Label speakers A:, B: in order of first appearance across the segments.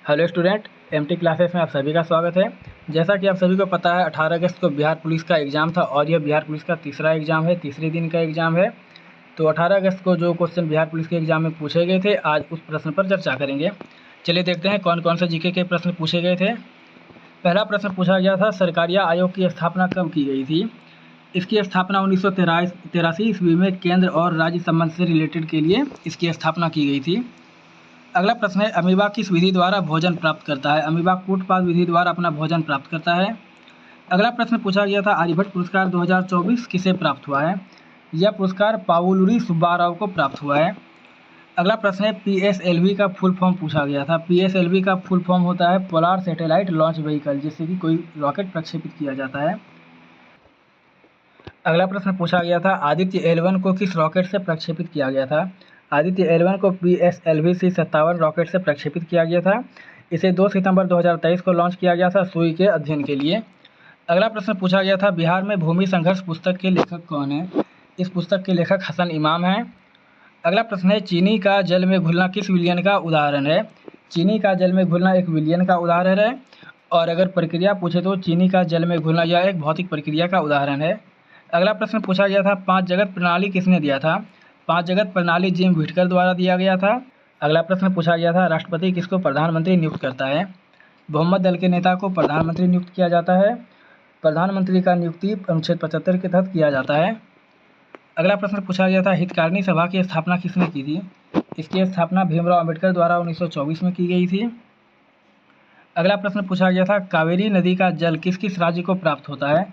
A: Hello student, MT classes में आप सभी का स्वागत है। जैसा कि आप सभी को पता है 18 अगस्त को बिहार पुलिस का एग्ज़ाम था और यह बिहार पुलिस का तीसरा एग्ज़ाम है, तीसरे दिन का एग्ज़ाम है। तो 18 अगस्त को जो क्वेश्चन बिहार पुलिस के एग्ज़ाम में पूछे गए थे, आज उस प्रश्न पर चर्चा करेंगे। चलिए देखते हैं कौन कौन से जीके के प्रश्न पूछे गए थे। पहला प्रश्न पूछा गया था, सरकारिया आयोग की स्थापना कब की गई थी? इसकी स्थापना 1983 ईस्वी में केंद्र और राज्य संबंध से रिलेटेड के लिए इसकी स्थापना की गई थी। अगला प्रश्न है, अमीबा किस विधि द्वारा भोजन प्राप्त करता है? अमीबा कूटपाद विधि द्वारा अपना भोजन प्राप्त करता है। अगला प्रश्न पूछा गया था, आर्यभट्ट पुरस्कार 2024 किसे प्राप्त हुआ है? यह पुरस्कार पावुलुरी सुब्बाराव को प्राप्त हुआ है। अगला प्रश्न है, PSLV का फुल फॉर्म पूछा गया था। PSLV का फुल फॉर्म होता है पोलार सैटेलाइट लॉन्च व्हीकल, जिससे कि कोई रॉकेट प्रक्षेपित किया जाता है। अगला प्रश्न पूछा गया था, आदित्य L1 को किस रॉकेट से प्रक्षेपित किया गया था? आदित्य L1 को PSLV C57 रॉकेट से प्रक्षेपित किया गया था। इसे 2 सितंबर 2023 को लॉन्च किया गया था सुई के अध्ययन के लिए। अगला प्रश्न पूछा गया था, बिहार में भूमि संघर्ष पुस्तक के लेखक कौन है? इस पुस्तक के लेखक हसन इमाम हैं। अगला प्रश्न है, चीनी का जल में घुलना किस विलयन का उदाहरण है? चीनी का जल में घुलना एक विलयन का उदाहरण है। और अगर प्रक्रिया पूछे तो चीनी का जल में घुलना यह एक भौतिक प्रक्रिया का उदाहरण है। अगला प्रश्न पूछा गया था, 5 जगत प्रणाली किसने दिया था? 5 जगत प्रणाली जिम व्हिटकर द्वारा दिया गया था। अगला प्रश्न पूछा गया था, राष्ट्रपति किसको प्रधानमंत्री नियुक्त करता है? बहुमत दल के नेता को प्रधानमंत्री नियुक्त किया जाता है। प्रधानमंत्री का नियुक्ति अनुच्छेद 75 के तहत किया जाता है। अगला प्रश्न पूछा गया था, हितकारिणी सभा की स्थापना किसने की थी? इसकी स्थापना भीमराव अम्बेडकर द्वारा 1924 में की गई थी। अगला प्रश्न पूछा गया था, कावेरी नदी का जल किस किस राज्य को प्राप्त होता है?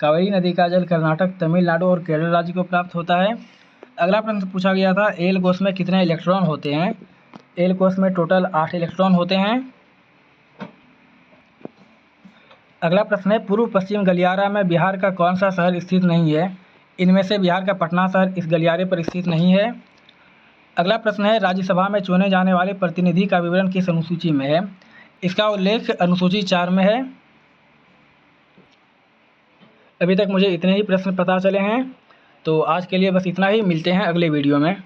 A: कावेरी नदी का जल कर्नाटक, तमिलनाडु और केरल राज्य को प्राप्त होता है। अगला प्रश्न पूछा गया था, एल कोष में कितने इलेक्ट्रॉन होते हैं? एल कोष में टोटल 8 इलेक्ट्रॉन होते हैं। अगला प्रश्न है, पूर्व पश्चिम गलियारा में बिहार का कौन सा शहर स्थित नहीं है? इनमें से बिहार का पटना शहर इस गलियारे पर स्थित नहीं है। अगला प्रश्न है, राज्यसभा में चुने जाने वाले प्रतिनिधि का विवरण किस अनुसूची में है? इसका उल्लेख अनुसूची 4 में है। अभी तक मुझे इतने ही प्रश्न पता चले हैं, तो आज के लिए बस इतना ही। मिलते हैं अगले वीडियो में।